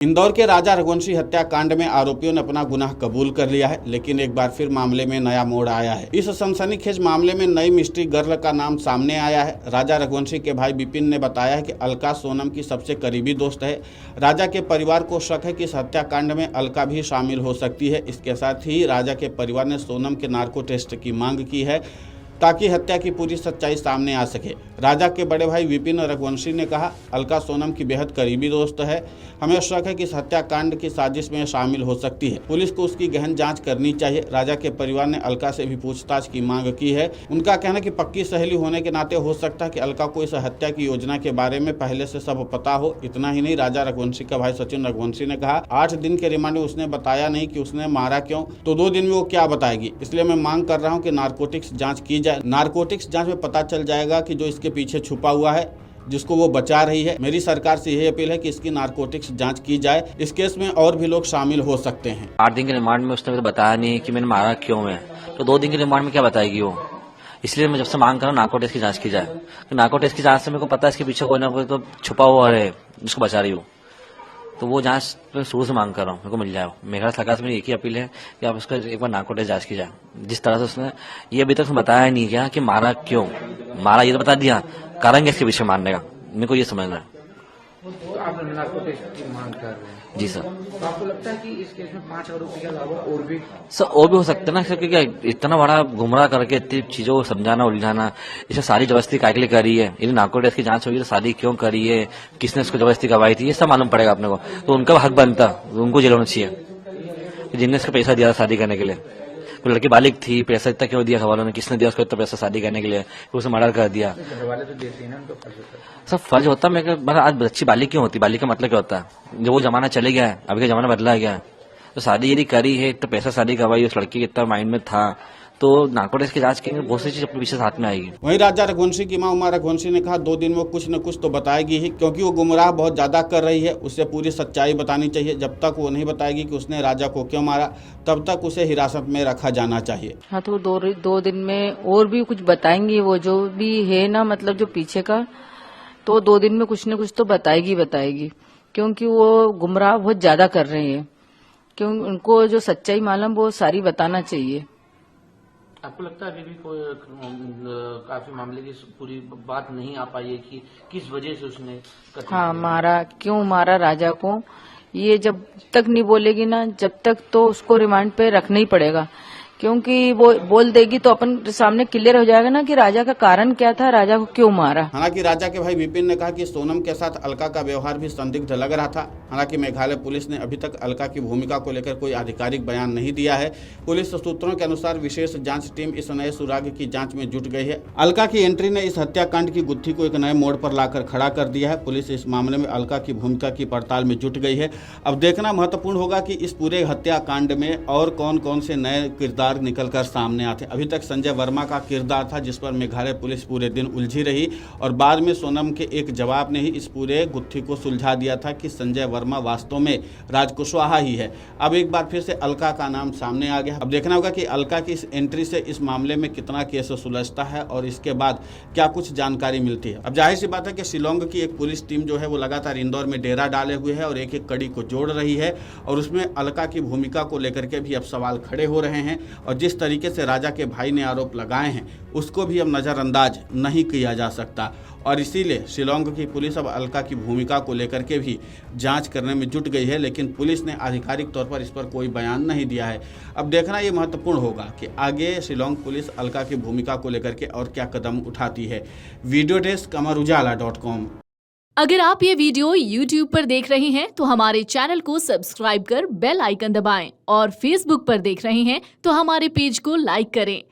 इंदौर के राजा रघुवंशी हत्याकांड में आरोपियों ने अपना गुनाह कबूल कर लिया है, लेकिन एक बार फिर मामले में नया मोड़ आया है। इस सनसनीखेज मामले में नई मिस्ट्री गर्ल का नाम सामने आया है। राजा रघुवंशी के भाई विपिन ने बताया है कि अलका सोनम की सबसे करीबी दोस्त है। राजा के परिवार को शक है कि इस हत्याकांड में अलका भी शामिल हो सकती है। इसके साथ ही राजा के परिवार ने सोनम के नार्को टेस्ट की मांग की है ताकि हत्या की पूरी सच्चाई सामने आ सके। राजा के बड़े भाई विपिन रघुवंशी ने कहा, अलका सोनम की बेहद करीबी दोस्त है। हमें शक है कि इस हत्याकांड की साजिश में शामिल हो सकती है। पुलिस को उसकी गहन जांच करनी चाहिए। राजा के परिवार ने अलका से भी पूछताछ की मांग की है। उनका कहना है कि पक्की सहेली होने के नाते हो सकता है कि अलका को इस हत्या की योजना के बारे में पहले से सब पता हो। इतना ही नहीं, राजा रघुवंशी का भाई सचिन रघुवंशी ने कहा, 8 दिन के रिमांड में उसने बताया नहीं कि उसने मारा क्यों, तो 2 दिन में वो क्या बताएगी। इसलिए मैं मांग कर रहा हूँ कि नारकोटिक्स जाँच की जाए। नारकोटिक्स जांच में पता चल जाएगा कि जो इसके पीछे छुपा हुआ है, जिसको वो बचा रही है। मेरी सरकार से यही अपील है कि इसकी नारकोटिक्स जांच की जाए। इस केस में और भी लोग शामिल हो सकते हैं। 8 दिन के रिमांड में उसने तो बताया नहीं कि मैंने मारा क्यों है, तो 2 दिन के रिमांड में क्या बताएगी वो। इसलिए मैं जब से मांग कर रहा हूँ नार्को टेस्ट की जांच की जाए। तो नार्को टेस्ट की जांच से मेरे को पता है इसके पीछे कोई ना कोई तो छुपा हुआ है जिसको बचा रही हो, तो वो जांच मैं शुरू से मांग कर रहा हूँ, मेरे को मिल जाए। मेरा सरकार से मेरी एक ही अपील है कि आप उसका एक बार नार्को टेस्ट जांच की जाए। जिस तरह से उसने ये अभी तक उसने बताया नहीं क्या कि मारा क्यों, मारा ये तो बता दिया, कारण इसके पीछे मारने का मेरे को ये समझना है। तो आप नार्को टेस्ट की मांग कर रहे हैं? जी सर। तो आपको लगता है कि इस केस में 5 आरोपी के अलावा और भी सर और भी हो सकता है ना सर, क्योंकि इतना बड़ा गुमराह करके इतनी चीजों को समझाना उलझाना, इसे सारी जबरदस्ती काय के लिए करी है। यदि नार्को टेस्ट की जांच होगी तो शादी क्यों करी है, किसने उसको जबरदस्ती करवाई थी, ये सब मालूम पड़ेगा अपने को। तो उनका हक बनता, उनको जेल होना चाहिए जिनने इसको पैसा दिया शादी करने के लिए। कोई लड़की बालिग थी, पैसा इतना क्यों दिया घर वालों ने, किसने दिया उसको इतना पैसा शादी करने के लिए, उसे मर्डर कर दिया। घर वाले तो देते हैं ना, उनको फर्ज होता है। सब फर्ज होता है। मैं आज बच्ची बालिग क्यों होती, बालिग का मतलब क्या होता है। जो वो जमाना चले गया है, अभी का जमाना बदला गया है। तो शादी यदि करी है तो पैसा शादी करवाई, उस लड़की के इतना माइंड में था, तो नार्को टेस्ट की जांच करेंगे, बहुत सी चीज अपने पीछे साथ में आएगी। वहीं राजा रघुवंशी की मां उमा रघुवंशी ने कहा, 2 दिन में कुछ न कुछ तो बताएगी ही, क्योंकि वो गुमराह बहुत ज्यादा कर रही है। उसे पूरी सच्चाई बतानी चाहिए। जब तक वो नहीं बताएगी कि उसने राजा को क्यों मारा, तब तक उसे हिरासत में रखा जाना चाहिए। हाँ, तो 2 दिन में और भी कुछ बताएंगी वो, जो भी है ना, मतलब जो पीछे का, तो 2 दिन में कुछ न कुछ तो बताएगी, क्योंकि वो गुमराह बहुत ज्यादा कर रहे हैं। क्यों, उनको जो सच्चाई मालूम वो सारी बताना चाहिए। आपको लगता है अभी भी कोई काफी मामले की पूरी बात नहीं आ पाई है कि किस वजह से उसने कत्ल हाँ, क्यों मारा राजा को, ये जब तक नहीं बोलेगी ना, जब तक तो उसको रिमांड पे रखना ही पड़ेगा। क्योंकि वो बोल देगी तो अपन सामने क्लियर हो जाएगा ना कि राजा का कारण क्या था, राजा को क्यों मारा। हालांकि राजा के भाई विपिन ने कहा कि सोनम के साथ अलका का व्यवहार भी संदिग्ध लग रहा था। हालांकि मेघालय पुलिस ने अभी तक अलका की भूमिका को लेकर कोई आधिकारिक बयान नहीं दिया है। पुलिस सूत्रों के अनुसार विशेष जांच टीम इस नए सुराग की जांच में जुट गई है। अलका की एंट्री ने इस हत्याकांड की गुत्थी को एक नए मोड़ पर लाकर खड़ा कर दिया है। पुलिस इस मामले में अलका की भूमिका की पड़ताल में जुट गई है। अब देखना महत्वपूर्ण होगा कि इस पूरे हत्याकांड में और कौन कौन से नए किरदार निकलकर सामने आते। अभी तक संजय वर्मा का किरदार था, जिस पर मेघालय पुलिस पूरे दिन उलझी रही, और बाद में सोनम के एक जवाब ने ही इस पूरे गुत्थी को सुलझा दिया था कि संजय वर्मा वास्तव में राज कुशवाहा ही है। अब एक बार फिर से अलका का नाम सामने आ गया। अब देखना होगा कि अलका की इस एंट्री से इस मामले में कितना केस सुलझता है और इसके बाद क्या कुछ जानकारी मिलती है। अब जाहिर सी बात है कि शिलोंग की एक पुलिस टीम जो है वो लगातार इंदौर में डेरा डाले हुए है और एक एक कड़ी को जोड़ रही है, और उसमें अलका की भूमिका को लेकर के भी अब सवाल खड़े हो रहे हैं। और जिस तरीके से राजा के भाई ने आरोप लगाए हैं, उसको भी अब नज़रअंदाज नहीं किया जा सकता। और इसीलिए शिलोंग की पुलिस अब अलका की भूमिका को लेकर के भी जांच करने में जुट गई है, लेकिन पुलिस ने आधिकारिक तौर पर इस पर कोई बयान नहीं दिया है। अब देखना ये महत्वपूर्ण होगा कि आगे शिलोंग पुलिस अलका की भूमिका को लेकर के और क्या कदम उठाती है। Video desk अमरउजाला.com। अगर आप ये वीडियो YouTube पर देख रहे हैं तो हमारे चैनल को सब्सक्राइब कर बेल आइकन दबाएं, और Facebook पर देख रहे हैं तो हमारे पेज को लाइक करें।